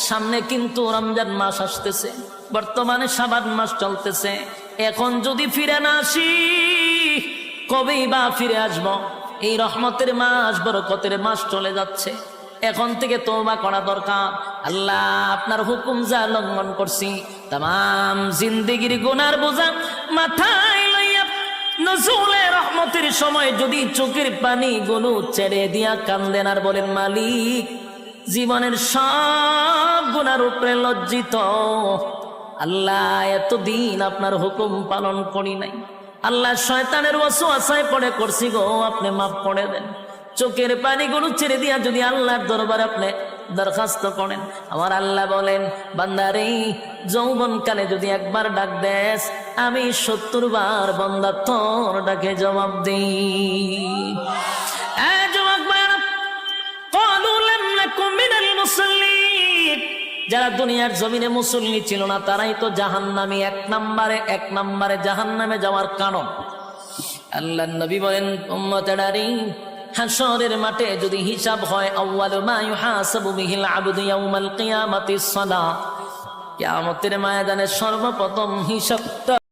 সামনে কিন্তু রমজান মাস আসতেছে, বর্তমানে শাবান মাস চলতেছে। এখন যদি ফিরে না আসি কবেই বা ফিরে আসব? এই রহমতের মাস, বরকতের মাস চলে যাচ্ছে। এখন থেকে তওবা করা দরকার। আল্লাহ আপনার হুকুম যা লঙ্ঘন করছি, তাম জিন্দেগির গুনার বোঝা মাথায় লইয়া নজরুলের রহমতের সময় যদি চোখের পানি গুলো ছেড়ে দিয়া কান্দেন আর বলেন, মালিক জীবনের সব গুনার উপরে লজ্জিত, আল্লাহ এতদিন আপনার হুকুম পালন করি নাই, আল্লাহ শয়তানের ওয়াসওয়াসায় পড়ে করছি গো, আপনি মাফ করে দেন। চোখের পানিগুলো ছেড়ে দিয়া যদি আল্লাহর দরবারে আপনি দরখাস্ত করেন, আমার আল্লাহ বলেন, বান্দারে যৌবনকালে যদি একবার ডাক দেস, আমি 70 বার বান্দা তোর ডাকে জবাব দিই। যারা দুনিয়ার জমিনে মুসল্লি ছিল না তারাই তো জাহান্নামী, এক নম্বরে জাহান্নামে যাওয়ার কারণ। আল্লাহর নবী বলেন, উম্মতেরারে হাশরের মাঠে যদি হিসাব হয়, আউয়ালু মা ইউহাসাবু বিহিল আবদু ইয়াউমাল কিয়ামাতিস সালাহ, কিয়ামতের ময়দানে সর্বপ্রথম হিসাবটা